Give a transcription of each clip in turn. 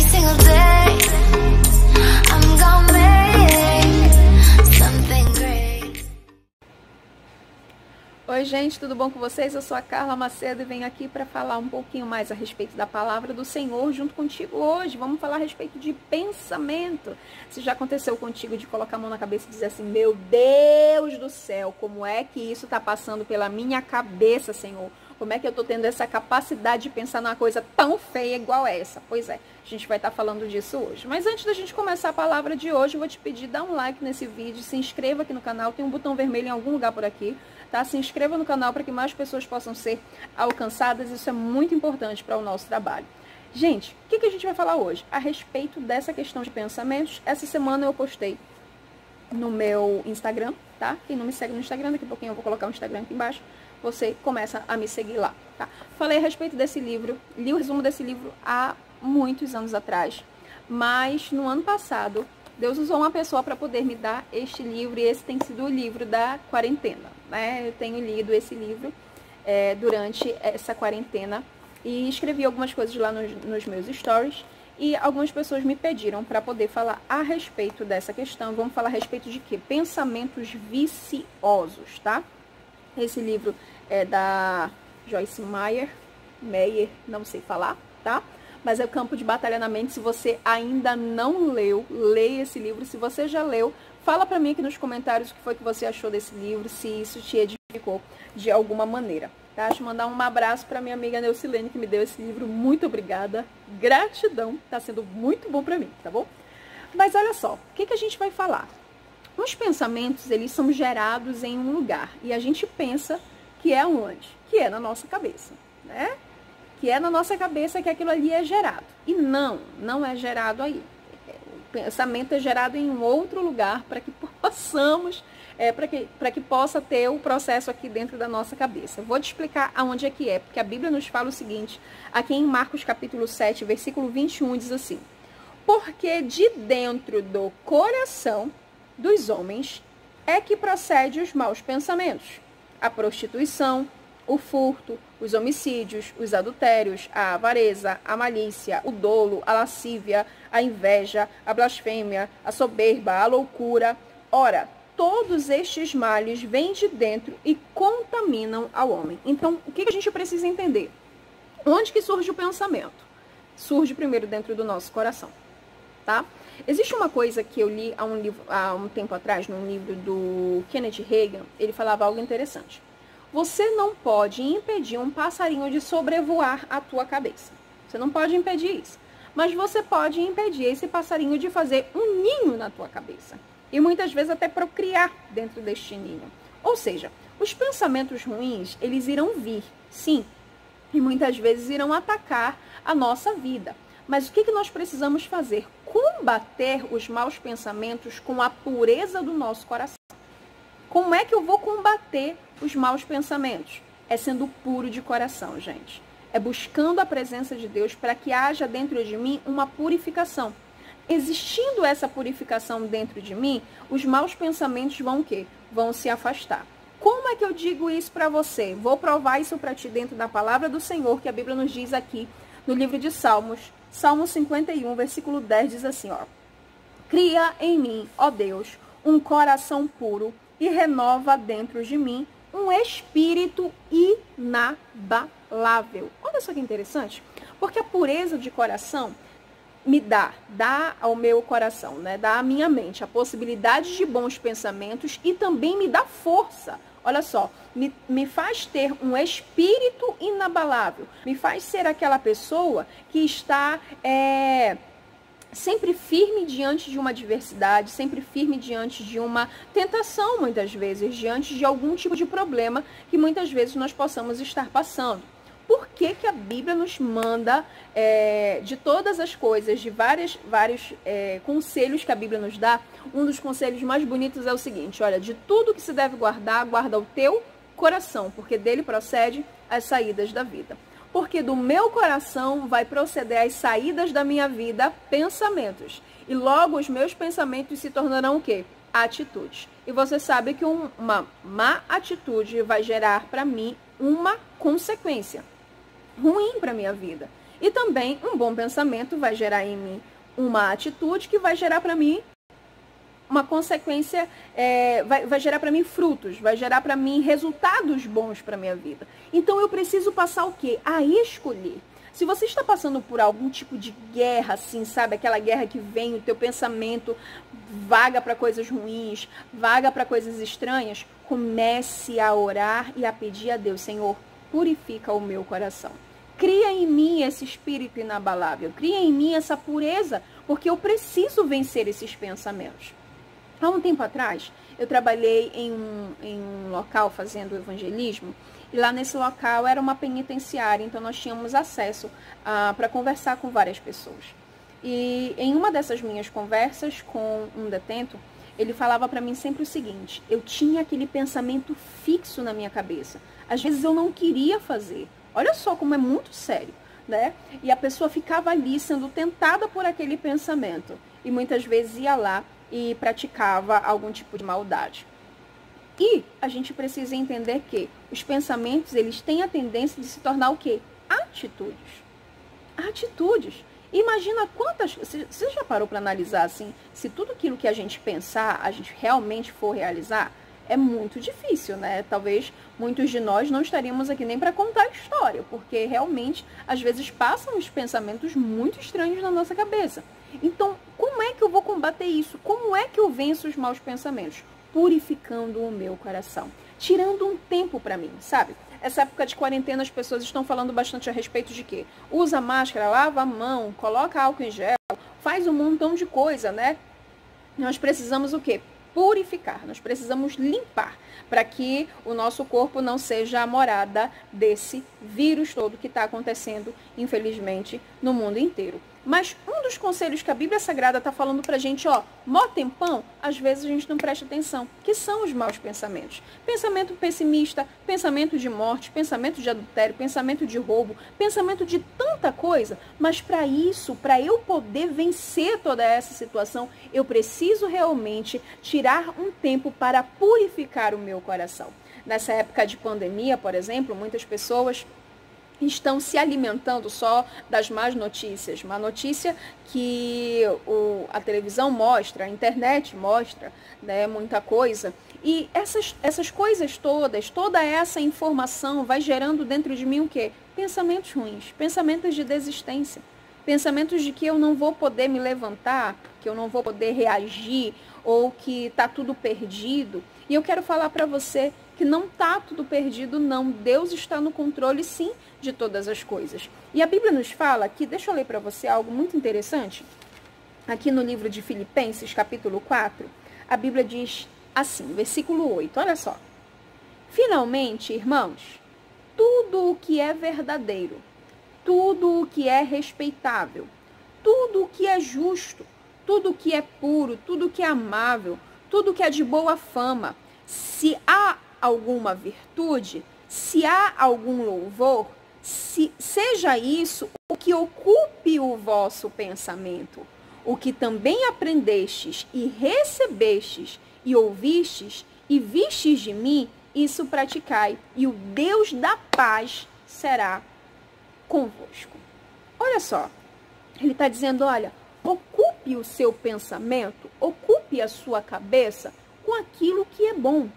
single day I'm gonna make something great. Oi gente, tudo bom com vocês? Eu sou a Carla Macedo e venho aqui para falar um pouquinho mais a respeito da palavra do Senhor junto contigo hoje. Vamos falar a respeito de pensamento. Se já aconteceu contigo de colocar a mão na cabeça e dizer assim: meu Deus do céu, como é que isso está passando pela minha cabeça, Senhor? Como é que eu estou tendo essa capacidade de pensar numa coisa tão feia igual essa? Pois é, a gente vai estar falando disso hoje. Mas antes da gente começar a palavra de hoje, eu vou te pedir, dá um like nesse vídeo, se inscreva aqui no canal, tem um botão vermelho em algum lugar por aqui, tá? Se inscreva no canal para que mais pessoas possam ser alcançadas, isso é muito importante para o nosso trabalho. Gente, o que a gente vai falar hoje? A respeito dessa questão de pensamentos. Essa semana eu postei no meu Instagram, tá? Quem não me segue no Instagram, daqui a pouquinho eu vou colocar o Instagram aqui embaixo, você começa a me seguir lá, tá? Falei a respeito desse livro, li o resumo desse livro há muitos anos atrás, mas no ano passado, Deus usou uma pessoa para poder me dar este livro, e esse tem sido o livro da quarentena, né? Eu tenho lido esse livro durante essa quarentena e escrevi algumas coisas lá nos meus stories, e algumas pessoas me pediram para poder falar a respeito dessa questão. Vamos falar a respeito de quê? Pensamentos viciosos, tá? Esse livro é da Joyce Meyer, não sei falar, tá? Mas é o Campo de Batalha na Mente. Se você ainda não leu, leia esse livro. Se você já leu, fala pra mim aqui nos comentários o que foi que você achou desse livro, se isso te edificou de alguma maneira, tá? Deixa eu mandar um abraço pra minha amiga Neucilene, que me deu esse livro. Muito obrigada, gratidão, tá sendo muito bom pra mim, tá bom? Mas olha só, o que a gente vai falar? Os pensamentos, eles são gerados em um lugar, e a gente pensa que é onde? Que é na nossa cabeça, né? Que é na nossa cabeça que aquilo ali é gerado. E não é gerado aí. O pensamento é gerado em um outro lugar para que possamos, para que possa ter o processo aqui dentro da nossa cabeça. Vou te explicar aonde é que é, porque a Bíblia nos fala o seguinte, aqui em Marcos capítulo 7, versículo 21, diz assim: porque de dentro do coração dos homens é que procede os maus pensamentos, a prostituição, o furto, os homicídios, os adultérios, a avareza, a malícia, o dolo, a lascívia, a inveja, a blasfêmia, a soberba, a loucura. Ora, todos estes males vêm de dentro e contaminam ao homem. Então, o que a gente precisa entender? Onde que surge o pensamento? Surge primeiro dentro do nosso coração, tá? Existe uma coisa que eu li há um tempo atrás, num livro do Kenneth Hagin. Ele falava algo interessante. Você não pode impedir um passarinho de sobrevoar a tua cabeça. Você não pode impedir isso. Mas você pode impedir esse passarinho de fazer um ninho na tua cabeça. E muitas vezes até procriar dentro deste ninho. Ou seja, os pensamentos ruins, eles irão vir, sim. E muitas vezes irão atacar a nossa vida. Mas o que nós precisamos fazer? Combater os maus pensamentos com a pureza do nosso coração. Como é que eu vou combater os maus pensamentos? É sendo puro de coração, gente. É buscando a presença de Deus para que haja dentro de mim uma purificação. Existindo essa purificação dentro de mim, os maus pensamentos vão o quê? Vão se afastar. Como é que eu digo isso para você? Vou provar isso para ti dentro da palavra do Senhor, que a Bíblia nos diz aqui no livro de Salmos. Salmo 51, versículo 10 diz assim, ó: cria em mim, ó Deus, um coração puro e renova dentro de mim um espírito inabalável. Olha só que interessante, porque a pureza de coração me dá ao meu coração, né? Dá à minha mente a possibilidade de bons pensamentos e também me dá força. Olha só, me faz ter um espírito inabalável, me faz ser aquela pessoa que está sempre firme diante de uma adversidade, sempre firme diante de uma tentação, muitas vezes, diante de algum tipo de problema que muitas vezes nós possamos estar passando. Por que a Bíblia nos manda, de todas as coisas, de vários conselhos que a Bíblia nos dá, um dos conselhos mais bonitos é o seguinte: olha, de tudo que se deve guardar, guarda o teu coração, porque dele procede as saídas da vida. Porque do meu coração vai proceder as saídas da minha vida, pensamentos. E logo os meus pensamentos se tornarão o quê? Atitudes. E você sabe que uma má atitude vai gerar para mim uma consequência ruim para minha vida. E também um bom pensamento vai gerar em mim uma atitude que vai gerar para mim uma consequência, vai gerar para mim frutos, vai gerar para mim resultados bons para minha vida. Então eu preciso passar o quê? A escolher. Se você está passando por algum tipo de guerra, assim, sabe? Aquela guerra que vem, o teu pensamento vaga para coisas ruins, vaga para coisas estranhas, comece a orar e a pedir a Deus, Senhor, purifica o meu coração. Cria em mim esse espírito inabalável, cria em mim essa pureza, porque eu preciso vencer esses pensamentos. Há um tempo atrás, eu trabalhei em um local fazendo evangelismo, e lá nesse local era uma penitenciária, então nós tínhamos acesso para conversar com várias pessoas. E em uma dessas minhas conversas com um detento, ele falava para mim sempre o seguinte: eu tinha aquele pensamento fixo na minha cabeça. Às vezes eu não queria fazer. Olha só como é muito sério, né? E a pessoa ficava ali sendo tentada por aquele pensamento. E muitas vezes ia lá e praticava algum tipo de maldade. E a gente precisa entender que os pensamentos, eles têm a tendência de se tornar o quê? Atitudes. Atitudes. Imagina quantas... Você já parou para analisar assim? Se tudo aquilo que a gente pensar, a gente realmente for realizar, é muito difícil, né? Talvez muitos de nós não estaríamos aqui nem para contar a história, porque realmente, às vezes, passam os pensamentos muito estranhos na nossa cabeça. Então, como é que eu vou combater isso? Como é que eu venço os maus pensamentos? Purificando o meu coração. Tirando um tempo para mim, sabe? Essa época de quarentena as pessoas estão falando bastante a respeito de quê? Usa máscara, lava a mão, coloca álcool em gel, faz um montão de coisa, né? Nós precisamos o quê? Purificar, nós precisamos limpar para que o nosso corpo não seja a morada desse vírus todo que está acontecendo, infelizmente, no mundo inteiro. Mas um dos conselhos que a Bíblia Sagrada está falando para a gente, mó tempão, às vezes a gente não presta atenção, que são os maus pensamentos. Pensamento pessimista, pensamento de morte, pensamento de adultério, pensamento de roubo, pensamento de tanta coisa. Mas para isso, para eu poder vencer toda essa situação, eu preciso realmente tirar um tempo para purificar o meu coração. Nessa época de pandemia, por exemplo, muitas pessoas estão se alimentando só das más notícias. Uma notícia que a televisão mostra, a internet mostra, né, muita coisa. E essas coisas todas, toda essa informação vai gerando dentro de mim o quê? Pensamentos ruins, pensamentos de desistência. Pensamentos de que eu não vou poder me levantar, que eu não vou poder reagir, ou que está tudo perdido. E eu quero falar para você que não está tudo perdido, não. Deus está no controle, sim, de todas as coisas. E a Bíblia nos fala que, deixa eu ler para você algo muito interessante. Aqui no livro de Filipenses, capítulo 4, a Bíblia diz assim, versículo 8, olha só. Finalmente, irmãos, tudo o que é verdadeiro, tudo o que é respeitável, tudo o que é justo, tudo o que é puro, tudo o que é amável, tudo o que é de boa fama, se há alguma virtude, se há algum louvor, seja isso o que ocupe o vosso pensamento, o que também aprendestes e recebestes e ouvistes e vistes de mim, isso praticai, e o Deus da paz será convosco. Olha só, ele está dizendo, olha, ocupe o seu pensamento, ocupe a sua cabeça com aquilo que é bom.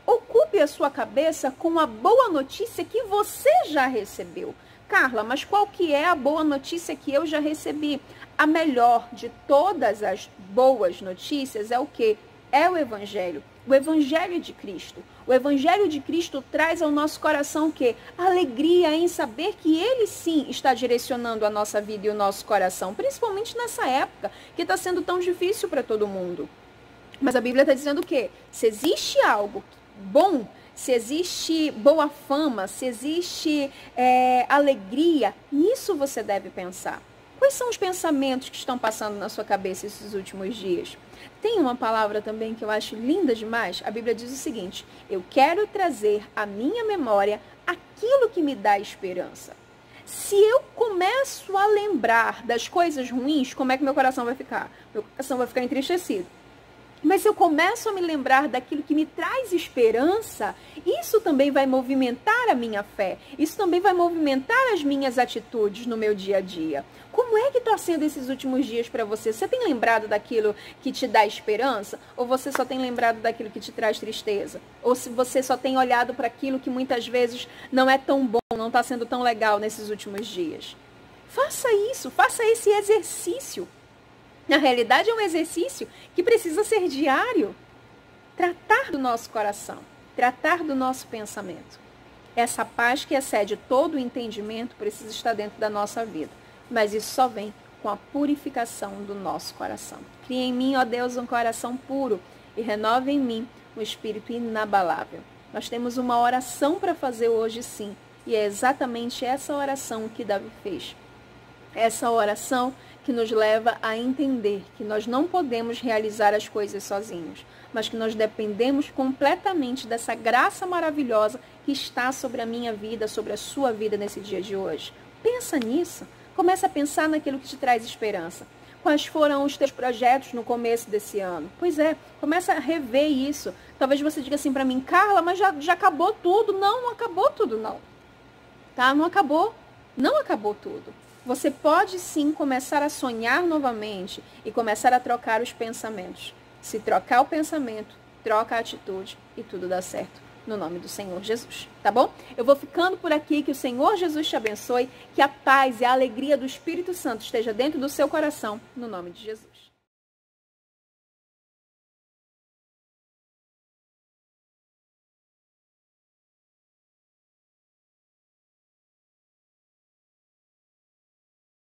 Ocupe a sua cabeça com a boa notícia que você já recebeu. Carla, mas qual que é a boa notícia que eu já recebi? A melhor de todas as boas notícias é o quê? É o Evangelho. O Evangelho de Cristo. O Evangelho de Cristo traz ao nosso coração o quê? Alegria em saber que Ele sim está direcionando a nossa vida e o nosso coração. Principalmente nessa época que está sendo tão difícil para todo mundo. Mas a Bíblia está dizendo o quê? Se existe algo bom, se existe boa fama, se existe alegria, nisso você deve pensar. Quais são os pensamentos que estão passando na sua cabeça esses últimos dias? Tem uma palavra também que eu acho linda demais. A Bíblia diz o seguinte: eu quero trazer à minha memória aquilo que me dá esperança. Se eu começo a lembrar das coisas ruins, como é que meu coração vai ficar? Meu coração vai ficar entristecido. Mas se eu começo a me lembrar daquilo que me traz esperança, isso também vai movimentar a minha fé. Isso também vai movimentar as minhas atitudes no meu dia a dia. Como é que está sendo esses últimos dias para você? Você tem lembrado daquilo que te dá esperança? Ou você só tem lembrado daquilo que te traz tristeza? Ou se você só tem olhado para aquilo que muitas vezes não é tão bom, não está sendo tão legal nesses últimos dias? Faça isso, faça esse exercício. Na realidade, é um exercício que precisa ser diário. Tratar do nosso coração, tratar do nosso pensamento. Essa paz que excede todo o entendimento precisa estar dentro da nossa vida. Mas isso só vem com a purificação do nosso coração. Cria em mim, ó Deus, um coração puro e renova em mim um espírito inabalável. Nós temos uma oração para fazer hoje, sim. E é exatamente essa oração que Davi fez. Essa oração que nos leva a entender que nós não podemos realizar as coisas sozinhos, mas que nós dependemos completamente dessa graça maravilhosa que está sobre a minha vida, sobre a sua vida nesse dia de hoje. Pensa nisso. Começa a pensar naquilo que te traz esperança. Quais foram os teus projetos no começo desse ano? Pois é, começa a rever isso. Talvez você diga assim para mim, Carla, mas já acabou tudo. Não, não acabou tudo, não. Tá? Não acabou. Não acabou tudo. Você pode sim começar a sonhar novamente e começar a trocar os pensamentos. Se trocar o pensamento, troca a atitude e tudo dá certo. No nome do Senhor Jesus, tá bom? Eu vou ficando por aqui, que o Senhor Jesus te abençoe, que a paz e a alegria do Espírito Santo esteja dentro do seu coração, no nome de Jesus.